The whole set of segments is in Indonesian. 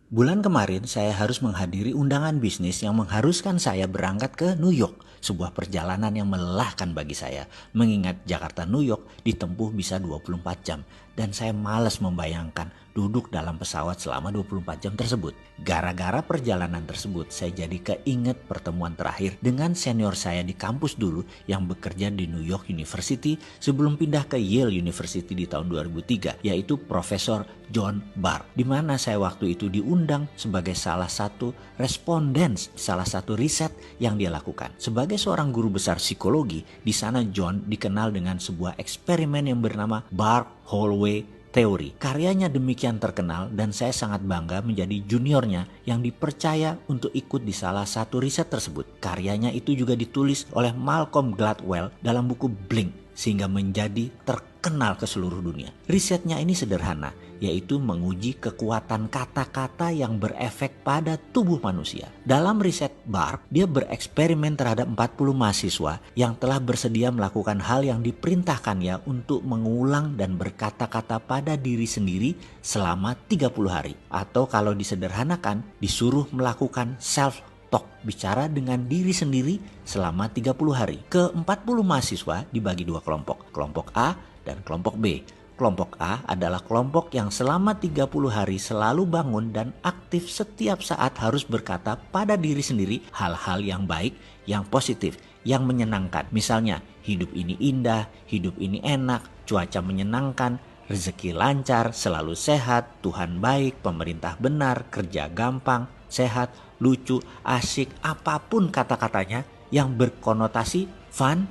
Bulan kemarin saya harus menghadiri undangan bisnis yang mengharuskan saya berangkat ke New York. Sebuah perjalanan yang melelahkan bagi saya. Mengingat Jakarta New York ditempuh bisa 24 jam. Dan saya malas membayangkan duduk dalam pesawat selama 24 jam tersebut. Gara-gara perjalanan tersebut saya jadi keinget pertemuan terakhir dengan senior saya di kampus dulu yang bekerja di New York University sebelum pindah ke Yale University di tahun 2003, yaitu Profesor John Barr, di mana saya waktu itu diundang sebagai salah satu responden salah satu riset yang dia lakukan. Sebagai seorang guru besar psikologi, di sana John dikenal dengan sebuah eksperimen yang bernama Barr-Holloway Teori. Karyanya demikian terkenal dan saya sangat bangga menjadi juniornya yang dipercaya untuk ikut di salah satu riset tersebut. Karyanya itu juga ditulis oleh Malcolm Gladwell dalam buku Blink sehingga menjadi terkenal ke seluruh dunia. Risetnya ini sederhana, yaitu menguji kekuatan kata-kata yang berefek pada tubuh manusia. Dalam riset Barr, dia bereksperimen terhadap 40 mahasiswa yang telah bersedia melakukan hal yang diperintahkannya untuk mengulang dan berkata-kata pada diri sendiri selama 30 hari. Atau kalau disederhanakan, disuruh melakukan self talk, bicara dengan diri sendiri selama 30 hari. Ke-40 mahasiswa dibagi dua kelompok, kelompok A dan kelompok B. Kelompok A adalah kelompok yang selama 30 hari selalu bangun dan aktif setiap saat harus berkata pada diri sendiri hal-hal yang baik, yang positif, yang menyenangkan. Misalnya, hidup ini indah, hidup ini enak, cuaca menyenangkan, rezeki lancar, selalu sehat, Tuhan baik, pemerintah benar, kerja gampang, sehat, lucu, asik, apapun kata-katanya yang berkonotasi fun,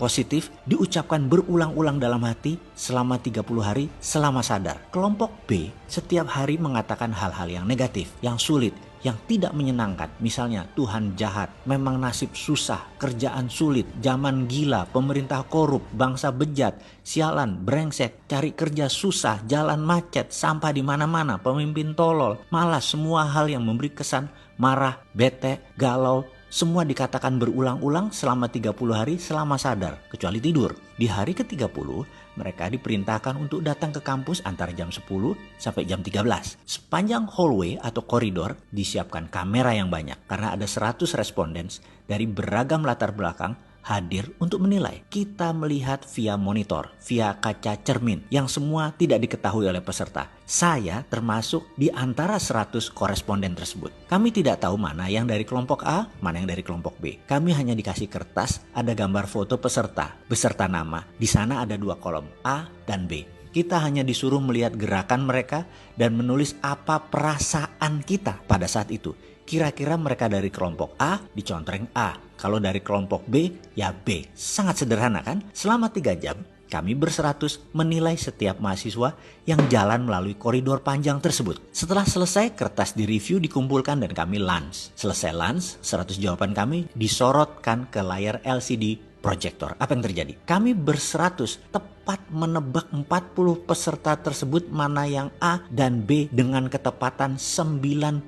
positif, diucapkan berulang-ulang dalam hati selama 30 hari selama sadar. Kelompok B setiap hari mengatakan hal-hal yang negatif, yang sulit, yang tidak menyenangkan. Misalnya, Tuhan jahat, memang nasib susah, kerjaan sulit, zaman gila, pemerintah korup, bangsa bejat, sialan, brengsek, cari kerja susah, jalan macet, sampah di mana-mana, pemimpin tolol, malas, semua hal yang memberi kesan marah, bete, galau, semua dikatakan berulang-ulang selama 30 hari selama sadar, kecuali tidur. Di hari ke-30, mereka diperintahkan untuk datang ke kampus antara jam 10 sampai jam 13. Sepanjang hallway atau koridor disiapkan kamera yang banyak karena ada 100 respondents dari beragam latar belakang hadir untuk menilai. Kita melihat via monitor, via kaca cermin yang semua tidak diketahui oleh peserta. Saya termasuk di antara 100 koresponden tersebut. Kami tidak tahu mana yang dari kelompok A, mana yang dari kelompok B. Kami hanya dikasih kertas, ada gambar foto peserta, beserta nama. Di sana ada dua kolom, A dan B. Kita hanya disuruh melihat gerakan mereka dan menulis apa perasaan kita pada saat itu. Kira-kira mereka dari kelompok A dicontreng A. Kalau dari kelompok B, ya B. Sangat sederhana kan? Selama 3 jam, kami berseratus menilai setiap mahasiswa yang jalan melalui koridor panjang tersebut. Setelah selesai, kertas direview, dikumpulkan dan kami lunch. Selesai lunch, 100 jawaban kami disorotkan ke layar LCD proyektor. Apa yang terjadi? Kami berseratus tepat menebak 40 peserta tersebut mana yang A dan B dengan ketepatan 95%.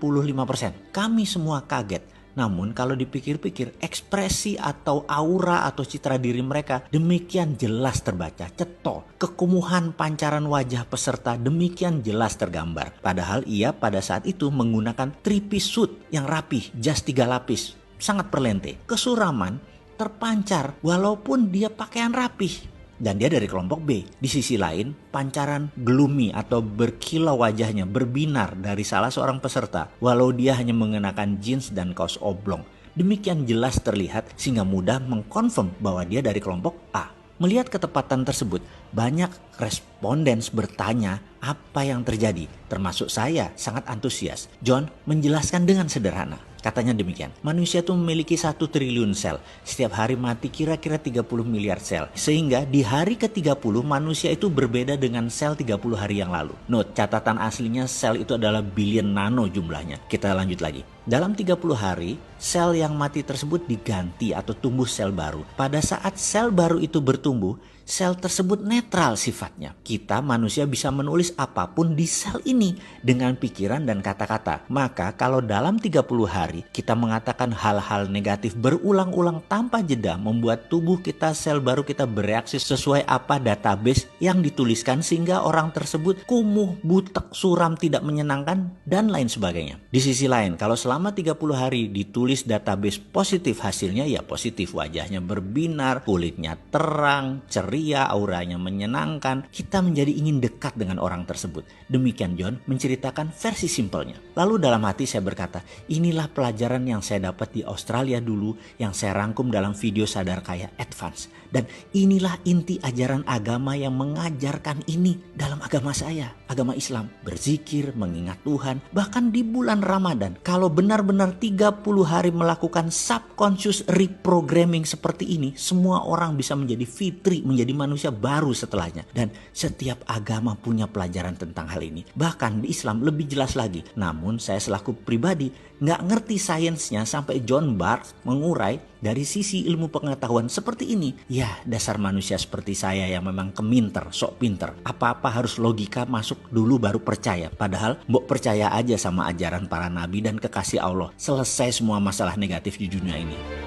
Kami semua kaget. Namun kalau dipikir-pikir, ekspresi atau aura atau citra diri mereka demikian jelas terbaca, cetok. Kekumuhan pancaran wajah peserta demikian jelas tergambar. Padahal ia pada saat itu menggunakan 3-piece suit yang rapih, jas 3 lapis, sangat perlente. Kesuraman terpancar walaupun dia pakaian rapih. Dan dia dari kelompok B. Di sisi lain, pancaran gloomy atau berkilau wajahnya berbinar dari salah seorang peserta walau dia hanya mengenakan jeans dan kaos oblong. Demikian jelas terlihat sehingga mudah mengkonfirm bahwa dia dari kelompok A. Melihat ketepatan tersebut, banyak respondens bertanya apa yang terjadi. Termasuk saya sangat antusias. John menjelaskan dengan sederhana. Katanya demikian, manusia itu memiliki 1 triliun sel. Setiap hari mati kira-kira 30 miliar sel. Sehingga di hari ke-30 manusia itu berbeda dengan sel 30 hari yang lalu. Note, catatan aslinya sel itu adalah billion nano jumlahnya. Kita lanjut lagi. Dalam 30 hari, sel yang mati tersebut diganti atau tumbuh sel baru. Pada saat sel baru itu bertumbuh, sel tersebut netral sifatnya. Kita manusia bisa menulis apapun di sel ini dengan pikiran dan kata-kata. Maka kalau dalam 30 hari kita mengatakan hal-hal negatif berulang-ulang tanpa jeda, membuat tubuh kita, sel baru kita bereaksi sesuai apa database yang dituliskan, sehingga orang tersebut kumuh, butek, suram, tidak menyenangkan, dan lain sebagainya. Di sisi lain, kalau selama 30 hari ditulis database positif, hasilnya ya positif, wajahnya berbinar, kulitnya terang, ceria, auranya menyenangkan, kita menjadi ingin dekat dengan orang tersebut. Demikian John menceritakan versi simpelnya. Lalu dalam hati saya berkata, inilah pelajaran yang saya dapat di Australia dulu, yang saya rangkum dalam video Sadar Kaya Advance. Dan inilah inti ajaran agama yang mengajarkan ini dalam agama saya, agama Islam. Berzikir, mengingat Tuhan, bahkan di bulan Ramadan. Kalau benar-benar 30 hari melakukan subconscious reprogramming seperti ini, semua orang bisa menjadi fitri, menjadi manusia baru setelahnya. Dan setiap agama punya pelajaran tentang hal ini. Bahkan di Islam lebih jelas lagi. Namun saya selaku pribadi nggak ngerti sainsnya sampai John Barth mengurai dari sisi ilmu pengetahuan seperti ini. Ya, dasar manusia seperti saya yang memang keminter, sok pinter. Apa-apa harus logika masuk dulu baru percaya. Padahal mbok percaya aja sama ajaran para nabi dan kekasih Allah. Selesai semua masalah negatif di dunia ini.